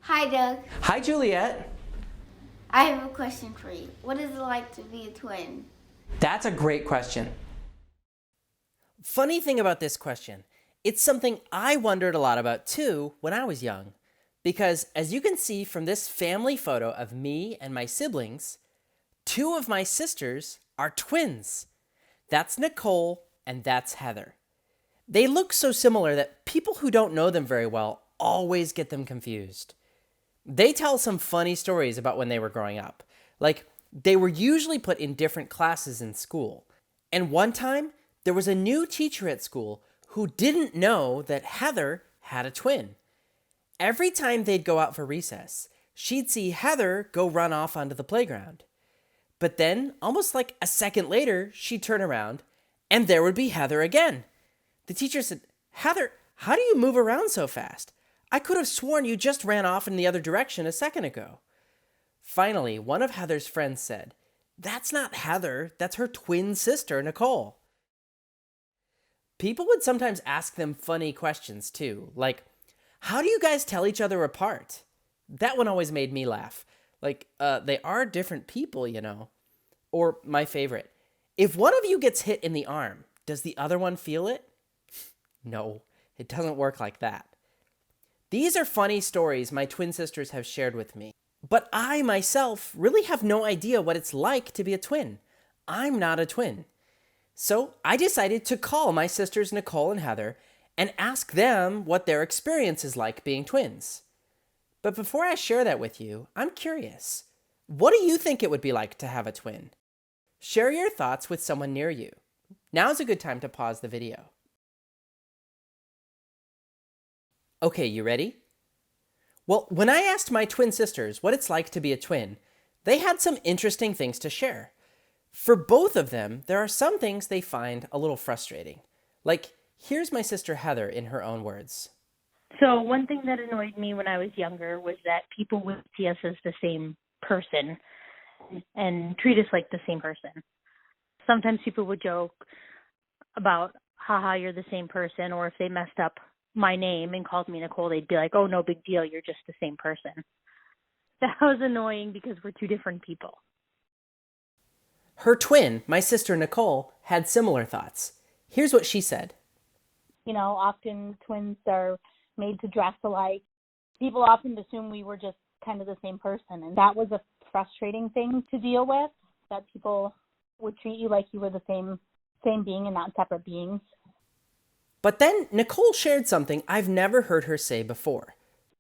Hi, Doug. Hi, Juliet. I have a question for you. What is it like to be a twin? That's a great question. Funny thing about this question, it's something I wondered a lot about too when I was young. Because as you can see from this family photo of me and my siblings, two of my sisters are twins. That's Nicole and that's Heather. They look so similar that people who don't know them very well always get them confused. They tell some funny stories about when they were growing up. Like, they were usually put in different classes in school. And one time, there was a new teacher at school who didn't know that Heather had a twin. Every time they'd go out for recess, she'd see Heather go run off onto the playground. But then, almost like a second later, she'd turn around, and there would be Heather again. The teacher said, "Heather, how do you move around so fast? I could have sworn you just ran off in the other direction a second ago." Finally, one of Heather's friends said, "That's not Heather, that's her twin sister, Nicole." People would sometimes ask them funny questions too, like, "How do you guys tell each other apart?" That one always made me laugh. Like, they are different people, you know. Or my favorite, if one of you gets hit in the arm, does the other one feel it? No, it doesn't work like that. These are funny stories my twin sisters have shared with me. But I myself really have no idea what it's like to be a twin. I'm not a twin. So I decided to call my sisters Nicole and Heather and ask them what their experience is like being twins. But before I share that with you, I'm curious. What do you think it would be like to have a twin? Share your thoughts with someone near you. Now's a good time to pause the video. Okay, you ready? Well, when I asked my twin sisters what it's like to be a twin, they had some interesting things to share. For both of them, there are some things they find a little frustrating. Like, here's my sister Heather in her own words. So one thing that annoyed me when I was younger was that people would see us as the same person and treat us like the same person. Sometimes people would joke about, haha, you're the same person, or if they messed up my name and called me Nicole, they'd be like, oh, no big deal, you're just the same person. That was annoying because we're two different people. Her twin, my sister Nicole, had similar thoughts. Here's what she said. You know, often twins are made to dress alike. People often assume we were just kind of the same person, and that was a frustrating thing to deal with, that people would treat you like you were the same being and not separate beings. But then Nicole shared something I've never heard her say before.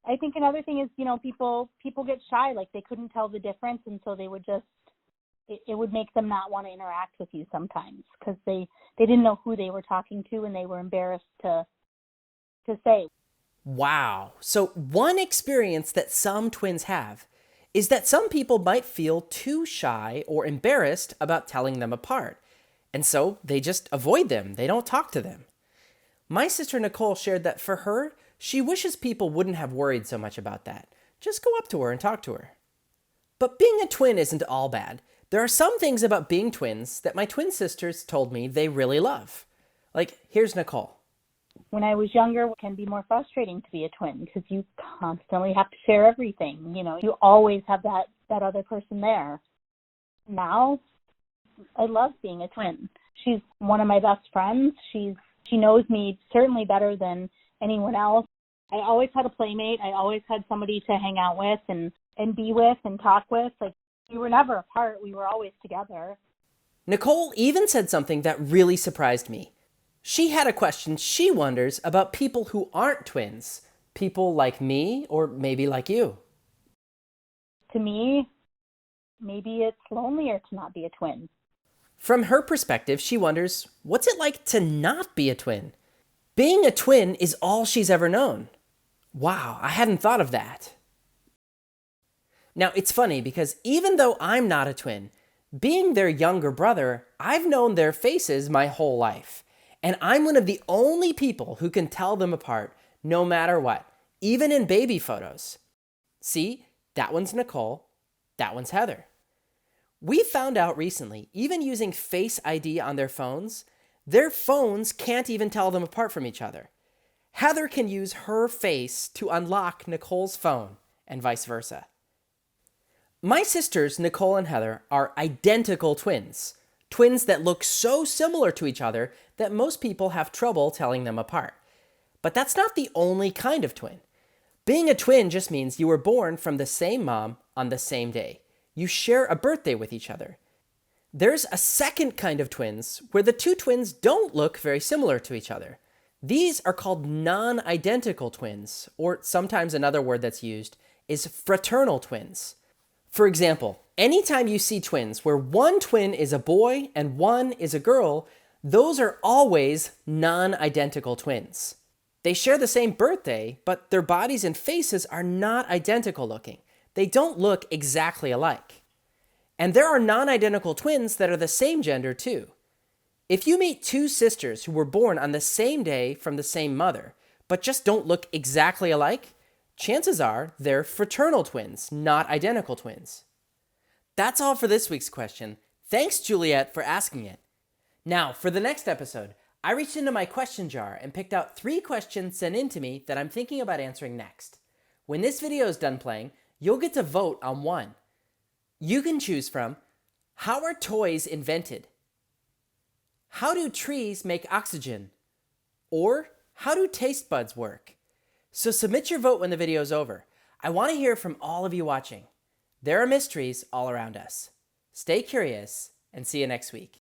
I think another thing is, you know, people get shy, like they couldn't tell the difference, and so they would just, it would make them not want to interact with you sometimes because they didn't know who they were talking to and they were embarrassed to say. Wow. So one experience that some twins have is that some people might feel too shy or embarrassed about telling them apart. And so they just avoid them. They don't talk to them. My sister Nicole shared that for her, she wishes people wouldn't have worried so much about that. Just go up to her and talk to her. But being a twin isn't all bad. There are some things about being twins that my twin sisters told me they really love. Like, here's Nicole. When I was younger, it can be more frustrating to be a twin because you constantly have to share everything. You know, you always have that other person there. Now, I love being a twin. She's one of my best friends. She knows me certainly better than anyone else. I always had a playmate. I always had somebody to hang out with and be with and talk with. Like, we were never apart. We were always together. Nicole even said something that really surprised me. She had a question she wonders about people who aren't twins. People like me or maybe like you. To me, maybe it's lonelier to not be a twin. From her perspective, she wonders, what's it like to not be a twin? Being a twin is all she's ever known. Wow, I hadn't thought of that. Now, it's funny because even though I'm not a twin, being their younger brother, I've known their faces my whole life. And I'm one of the only people who can tell them apart no matter what, even in baby photos. See, that one's Nicole, that one's Heather. We found out recently, even using Face ID on their phones can't even tell them apart from each other. Heather can use her face to unlock Nicole's phone, and vice versa. My sisters, Nicole and Heather, are identical twins. Twins that look so similar to each other that most people have trouble telling them apart. But that's not the only kind of twin. Being a twin just means you were born from the same mom on the same day. You share a birthday with each other. There's a second kind of twins where the two twins don't look very similar to each other. These are called non-identical twins, or sometimes another word that's used is fraternal twins. For example, anytime you see twins where one twin is a boy and one is a girl, those are always non-identical twins. They share the same birthday, but their bodies and faces are not identical looking. They don't look exactly alike. And there are non-identical twins that are the same gender too. If you meet two sisters who were born on the same day from the same mother, but just don't look exactly alike, chances are they're fraternal twins, not identical twins. That's all for this week's question. Thanks, Juliet, for asking it. Now, for the next episode, I reached into my question jar and picked out 3 questions sent in to me that I'm thinking about answering next. When this video is done playing, you'll get to vote on one. You can choose from, how are toys invented? How do trees make oxygen? Or how do taste buds work? So submit your vote when the video is over. I want to hear from all of you watching. There are mysteries all around us. Stay curious and see you next week.